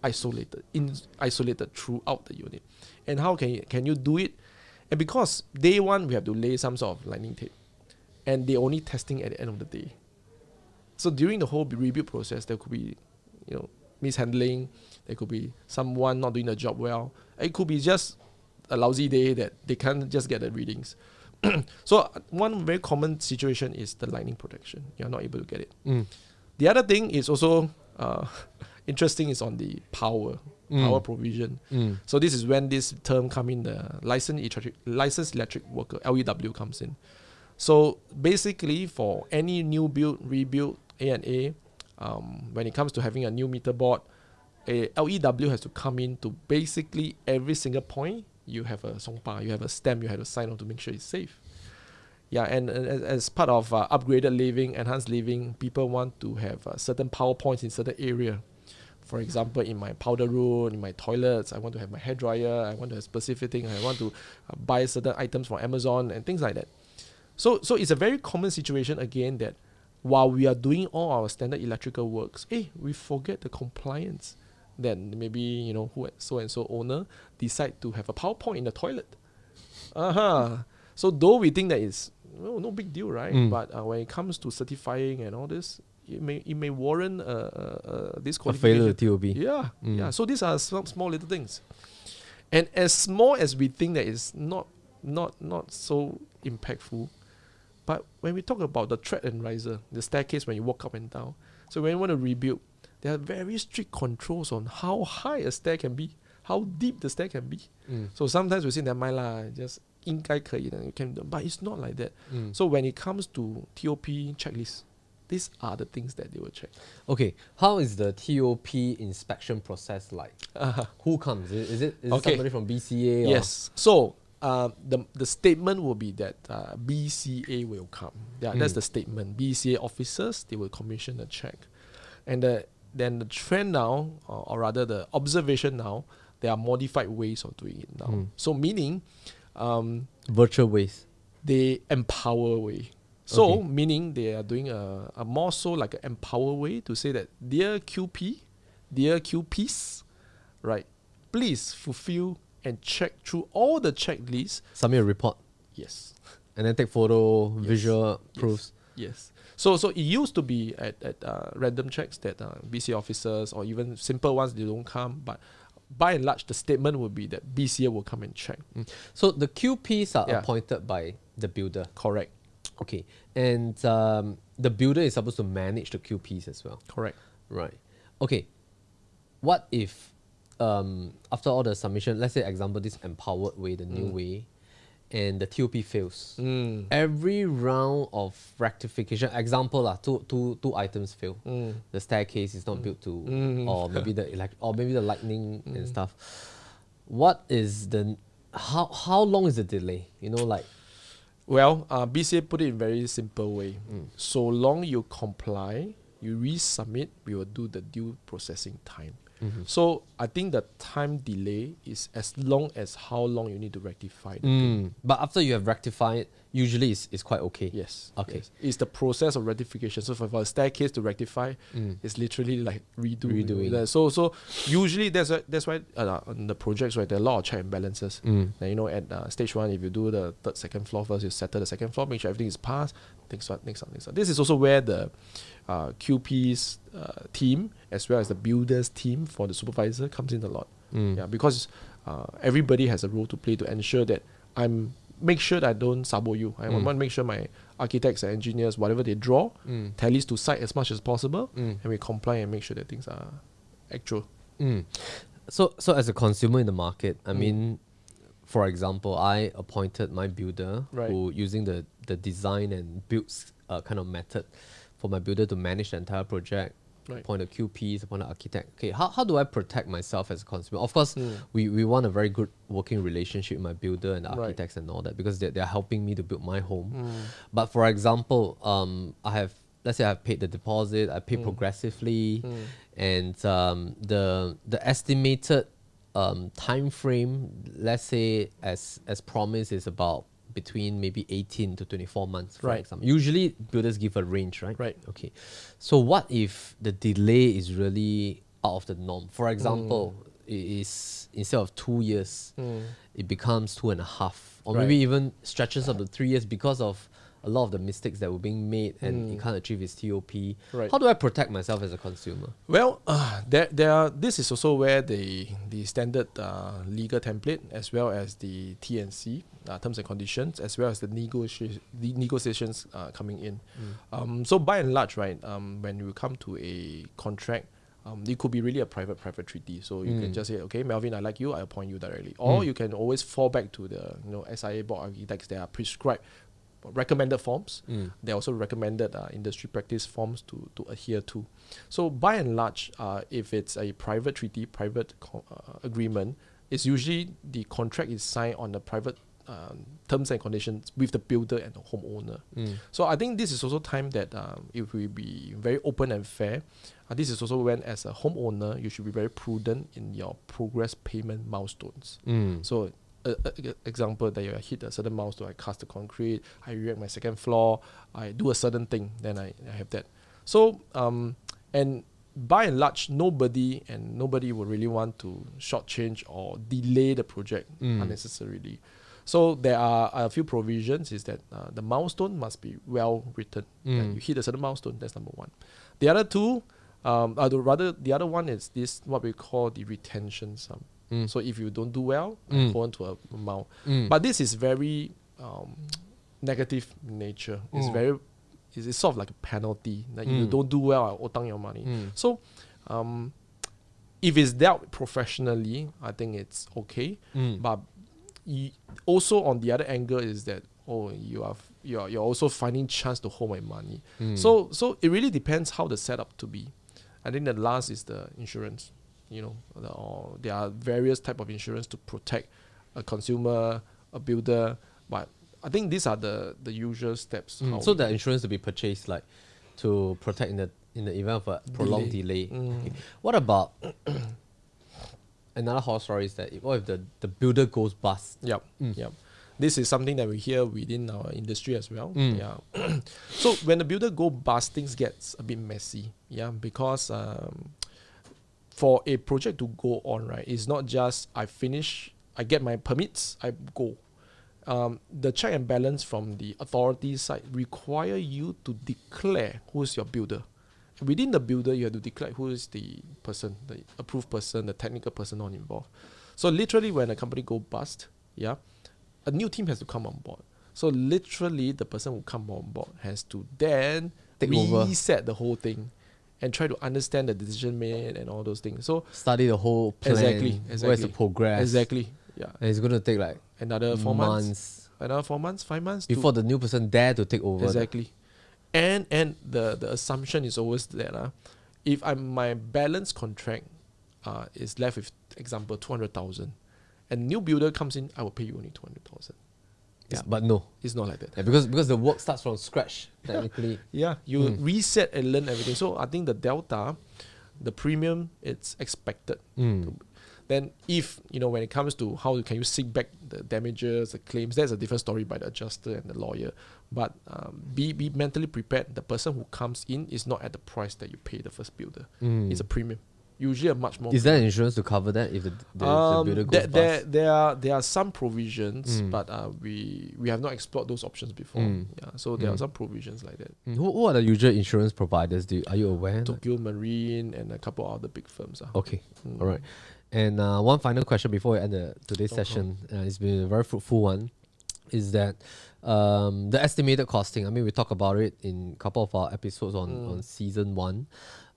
isolated throughout the unit. And how can you do it? And because day one, we have to lay some sort of lightning tape. And they're only testing at the end of the day. So during the whole rebuild process, there could be, mishandling. There could be someone not doing the job well. It could be just a lousy day that they can't just get the readings. So one very common situation is the lightning protection. You're not able to get it. The other thing is also interesting is on the power provision. So this is when this term come in, the licensed electric worker, LEW, comes in. So basically for any new build, rebuild, A&A, when it comes to having a new meter board, a LEW has to come in to basically every single point. You have a songpa, you have a stamp, you have to sign on to make sure it's safe. Yeah, and as part of upgraded living, enhanced living, people want to have certain power points in certain area. For example, in my powder room, in my toilets, I want to have my hairdryer, I want to have specific thing, I want to buy certain items from Amazon and things like that. So it's a very common situation again that while we are doing all our standard electrical works, we forget the compliance. Then maybe who so and so owner decide to have a power point in the toilet. So though we think that it's no big deal, right? But when it comes to certifying and all this, it may warrant this qualification. A failure TOB. Yeah. So these are some small little things, and as small as we think that is not so impactful, but when we talk about the tread and riser, the staircase when you walk up and down, so when you want to rebuild, there are very strict controls on how high a stair can be, how deep the stair can be. So sometimes we say, never mind lah, just 应该可以的, you can, but it's not like that. So when it comes to TOP checklist, these are the things that they will check. Okay, how is the TOP inspection process like? Who comes? Is it somebody from BCA? Yes. So the statement will be that BCA will come. Yeah, that's the statement. BCA officers, they will commission a check. And then the trend now, or rather the observation now, there are modified ways of doing it now. So meaning, virtual ways. They empower way. So meaning they are doing a more so like an empower way to say that dear QP, dear QPs, right? Please fulfill and check through all the checklists. Submit a report. Yes. And then take photo, visual proofs. Yes. So it used to be at random checks that BCA officers or even simple ones, they don't come. But by and large, the statement would be that BCA will come and check. So the QPs are appointed by the builder. Correct. Okay. And the builder is supposed to manage the QPs as well. Correct. Right. Okay. What if after all the submission, let's say example this empowered way, the new way, and the TOP fails. Every round of rectification, example two items fail. The staircase is not built to, or maybe the lightning and stuff. What is how long is the delay? Well, BCA put it in a very simple way. So long you comply, you resubmit, we will do the due processing time. So I think the time delay is as long as how long you need to rectify the thing. But after you have rectified it, usually it's quite okay. Yes. Okay. Yes. It's the process of rectification. So for a staircase to rectify, it's literally like redoing. So usually that's why on the projects, right, there are a lot of check and balances. At stage 1, if you do the third, second floor first, you settle the second floor, make sure everything is passed. Next one. This is also where the QP's team as well as the builder's team for the supervisor comes in a lot. Because everybody has a role to play to ensure that I'm make sure that I don't sabo you. I want to make sure my architects and engineers, whatever they draw, tallies to site as much as possible, and we comply and make sure that things are actual. So as a consumer in the market, I mean, for example, I appointed my builder who using the design and builds kind of method for my builder to manage the entire project. Appoint a QP, appoint an architect. Okay, how do I protect myself as a consumer? Of course, we want a very good working relationship with my builder and the architects and all that, because they're helping me to build my home. But for example, let's say I've paid the deposit, I pay progressively, and the estimated time frame, let's say as promised, is about between maybe 18 to 24 months, for example. Usually builders give a range, right? Right. Okay. So what if the delay is really out of the norm? For example, it is instead of 2 years, it becomes 2.5, or maybe even stretches up to 3 years because of a lot of the mistakes that were being made and it can't achieve its TOP. How do I protect myself as a consumer? Well, this is also where the standard legal template, as well as the T&C, terms and conditions, as well as the negotiations coming in. So by and large, right, when you come to a contract, it could be really a private treaty. So you can just say, okay, Melvin, I like you, I appoint you directly. Or you can always fall back to the SIA board architects. There are prescribed recommended forms. There are also recommended industry practice forms to adhere to. So by and large, if it's a private treaty, private agreement, it's usually the contract is signed on the private terms and conditions with the builder and the homeowner. So I think this is also time that if we be very open and fair, this is also when as a homeowner, you should be very prudent in your progress payment milestones. So example that you hit a certain milestone, I cast the concrete, I erect my second floor, I do a certain thing, then I have that. So and by and large, nobody will really want to shortchange or delay the project unnecessarily. So there are a few provisions, is that the milestone must be well written. That you hit a certain milestone, that's number one. The other two, the other one is this, what we call the retention sum. So if you don't do well, go on to a amount. But this is very negative nature. It's sort of like a penalty. Like if you don't do well, I'll outang your money. So if it's dealt professionally, I think it's okay. But also on the other angle is that you're also finding chance to hold my money. So it really depends how the setup to be. I think the last is the insurance. There are various type of insurance to protect a consumer, a builder, but I think these are the usual steps. So the insurance to be purchased, like to protect in the event of a prolonged delay. Okay. What about another horror story is that what if the builder goes bust? Yep. This is something that we hear within our industry as well. So when the builder go bust, things gets a bit messy. Because for a project to go on, right, it's not just I finish, I get my permits, I go. The check and balance from the authority side require you to declare who's your builder. Within the builder, you have to declare who is the person, the approved person, the technical person not involved. So literally when a company go bust, a new team has to come on board. So literally the person who come on board has to then reset the whole thing and try to understand the decision made and all those things. So study the whole plan. Exactly. Where's the progress? Exactly. And it's going to take like another 4 months. Another 4 months, 5 months before the new person dare to take over. Exactly. And the assumption is always that if my balance contract is left with, example, 200,000, and new builder comes in, I will pay you only 200,000. But no, it's not like that. Because the work starts from scratch technically. You reset and learn everything. So I think the delta, the premium, it's expected. Then if when it comes to how can you seek back the damages, the claims, that's a different story by the adjuster and the lawyer. But be mentally prepared. The person who comes in is not at the price that you pay the first builder. It's a premium. Usually a much more. Is there insurance to cover that if the builder goes bust? There are some provisions, but we have not explored those options before. So there are some provisions like that. Who are the usual insurance providers? Are you aware? Tokyo Marine and a couple of other big firms. Okay, all right. And one final question before we end today's session. It's been a very fruitful one. is that the estimated costing. I mean, we talk about it in a couple of our episodes on season 1.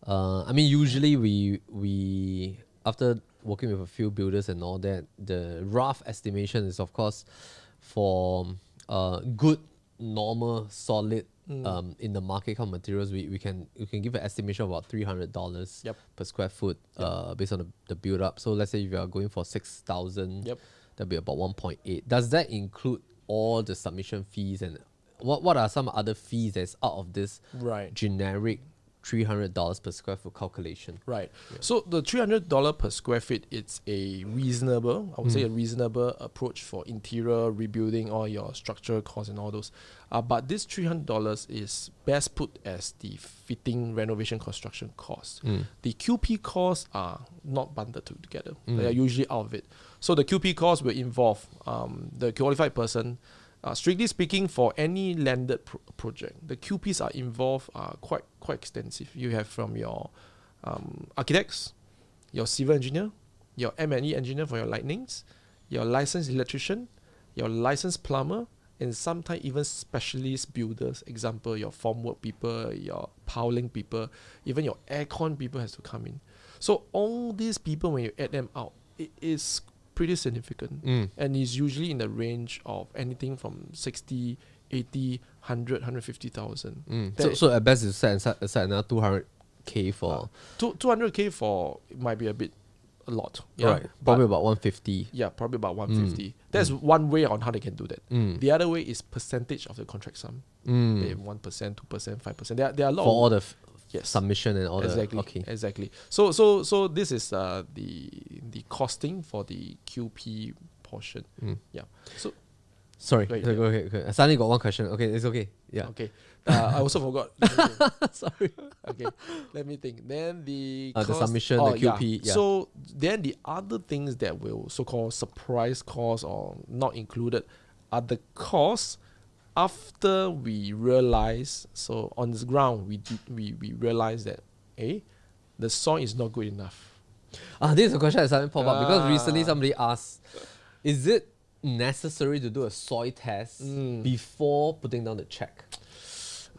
I mean, usually we after working with a few builders and all that, the rough estimation is, of course, for good, normal, solid in the market kind of materials, we can give an estimation of about $300 per square foot based on the build up. So let's say if you are going for 6,000, that'll be about 1.8. Does that include all the submission fees, and what are some other fees that's out of this generic $300 per square foot calculation? Right. Yeah. So the $300 per square feet, it's a reasonable, I would say a reasonable approach for interior rebuilding all your structural costs and all those. But this $300 is best put as the fitting renovation construction cost. The QP costs are not bundled together. They are usually out of it. So the QP costs will involve the qualified person. Strictly speaking, for any landed project, the QPs are involved are quite extensive. You have from your architects, your civil engineer, your M&E engineer for your lightnings, your licensed electrician, your licensed plumber, and sometimes even specialist builders. Example, your formwork people, your piling people, even your aircon people has to come in. So all these people, when you add them out, it is pretty significant, and is usually in the range of anything from 60, 80, 100, 150,000. So at best, you set another 200K for 200K for it might be a lot. Yeah, right. Probably about 150. Yeah, probably about 150. That's one way on how they can do that. The other way is percentage of the contract sum. They have 1%, 2%, 5%. There are a lot for of all the submission and all exactly. So this is the costing for the QP portion. Yeah. So sorry, go ahead. I suddenly got one question. Okay, it's okay. Yeah. Okay. I also forgot. Sorry. Okay. Let me think. Then the submission, the QP. Yeah. So then the other things that will so-called surprise costs or not included are the costs after we realize. So on the ground, we realize that the soil is not good enough. This is a question that suddenly popped up because recently somebody asked, is it necessary to do a soil test before putting down the check?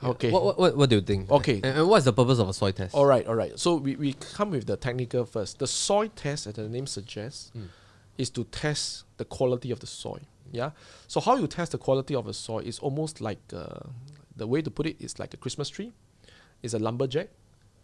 Okay. What do you think? Okay. And what's the purpose of a soil test? All right. So we come with the technical first. The soil test, as the name suggests, is to test the quality of the soil. Yeah. So how you test the quality of the soil is almost like the way to put it is like a Christmas tree. It's a lumberjack.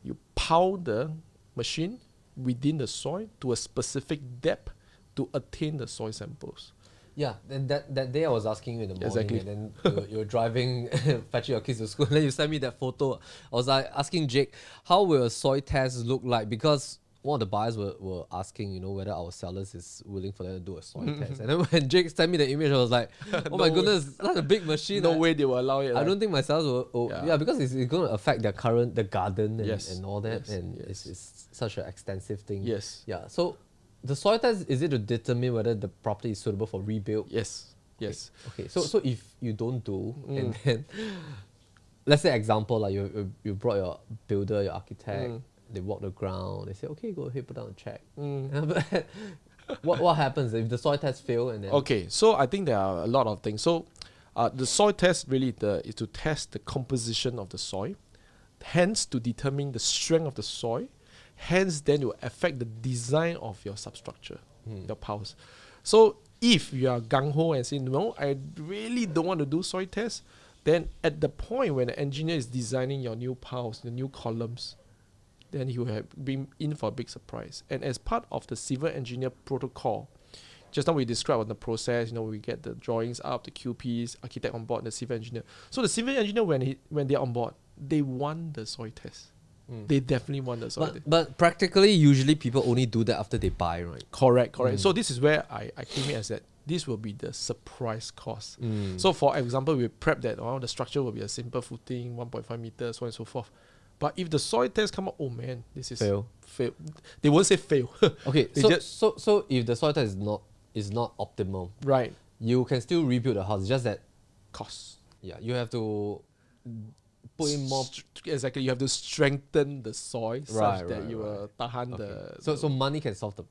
You pound the machine within the soil to a specific depth to attain the soil samples. Yeah, and that day I was asking you in the morning, and then you were driving, fetching your kids to school, and then you sent me that photo. I was like asking Jake, how will a soil test look like? Because one of the buyers were asking, whether our sellers is willing for them to do a soil test. And then when Jake sent me the image, I was like, oh my goodness, that's a big machine. No way they will allow it. I don't think my sellers will. Because it's going to affect their the garden and all that, it's such an extensive thing. Yes. Yeah. So the soil test, is it to determine whether the property is suitable for rebuild? Yes. Okay. So if you don't do, and then let's say example, like you brought your builder, your architect, they walk the ground, they say, okay, go ahead, put down a check. What happens if the soil test fail and then? Okay, so I think there are a lot of things. So the soil test really is to test the composition of the soil, hence to determine the strength of the soil. Hence, then it will affect the design of your substructure, the piles. So if you are gung-ho and say, no, I really don't want to do soil test, then at the point when the engineer is designing your new piles, the new columns, then he will have been in for a big surprise. And as part of the civil engineer protocol, just now we described on the process, we get the drawings up, the QPs, architect on board, the civil engineer. So the civil engineer, when they're on board, they want the soil test. They definitely want the soil test. But practically, usually people only do that after they buy, right? Correct. So this is where I came in as that this will be the surprise cost. So for example, we prep that the structure will be a simple footing, 1.5 meters, so on and so forth. But if the soil test come up, oh man, this is fail. They won't say fail. Okay, so if the soil test is not optimal, right, you can still rebuild the house. It's just that cost. Yeah, you have to put in more. Exactly, you have to strengthen the soil Right, such that right, you will tahan Okay. the. So money can solve the.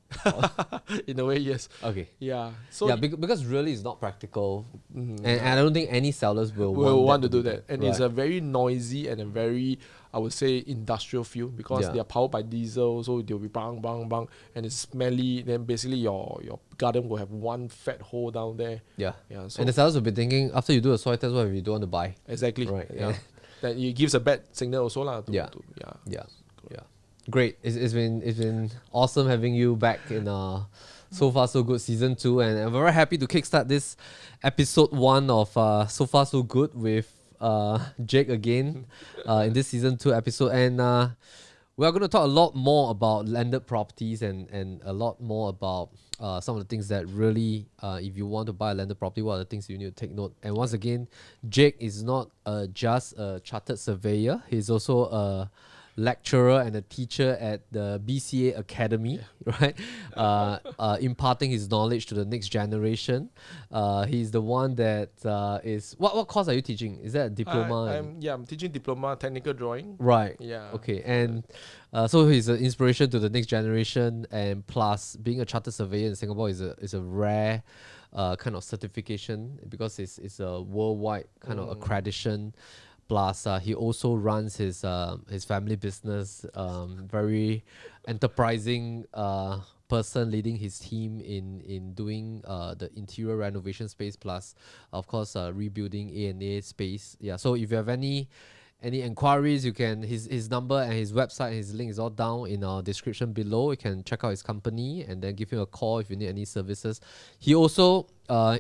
In a way, yes. Okay. Yeah. So Yeah, because really it's not practical, and I don't think any sellers will want to do be that. done. And it's a very noisy and a very, I would say, industrial feel because Yeah. they are powered by diesel, so they'll be bang, bang, bang, and it's smelly. Then basically your garden will have one fat hole down there. Yeah. Yeah. So And the sellers will be thinking, after you do a soil test, what if you don't want to buy? exactly. Right, Yeah. yeah. That it gives a bad signal also lah. Yeah. Yeah. Yeah. Great. It's been awesome having you back in So Far So Good season 2, and I'm very happy to kickstart this episode 1 of So Far So Good with Jake again in this season 2 episode, and we are going to talk a lot more about landed properties and a lot more about some of the things that really, if you want to buy a landed property, what are the things you need to take note. And once again, Jake is not just a chartered surveyor, he's also a lecturer and a teacher at the BCA Academy, right? Imparting his knowledge to the next generation. He's the one that is... What course are you teaching? Is that a diploma? I'm teaching diploma technical drawing. Right. Yeah. Okay. And so he's an inspiration to the next generation, and plus being a chartered surveyor in Singapore is a rare kind of certification because it's a worldwide kind of accreditation. Plus, he also runs his family business. Very enterprising person, leading his team in doing the interior renovation space. Plus, of course, rebuilding A&A space. Yeah. So if you have any inquiries, you can his number and his website, his link is all down in our description below. You can check out his company and then give him a call if you need any services. He also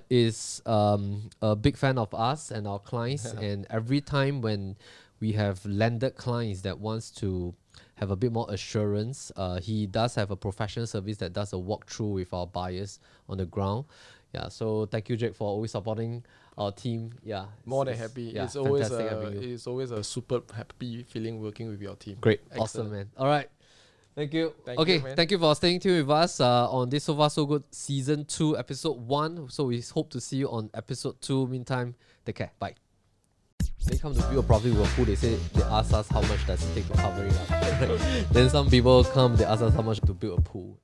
is a big fan of us and our clients, and every time when we have landed clients that wants to have a bit more assurance, he does have a professional service that does a walkthrough with our buyers on the ground. Yeah, so thank you, Jake, for always supporting our team. Yeah, more than happy. Yeah, it's always a super happy feeling working with your team. Great. Excellent. Awesome, man. All right. Thank you. Thank you, man. Thank you for staying tuned with us on this So Far So Good season 2 episode 1. So we hope to see you on episode 2. Meantime, take care. Bye. They come to build a property with a pool, they ask us how much does it take to cover it up. Right? Then some people come, they ask us how much to build a pool.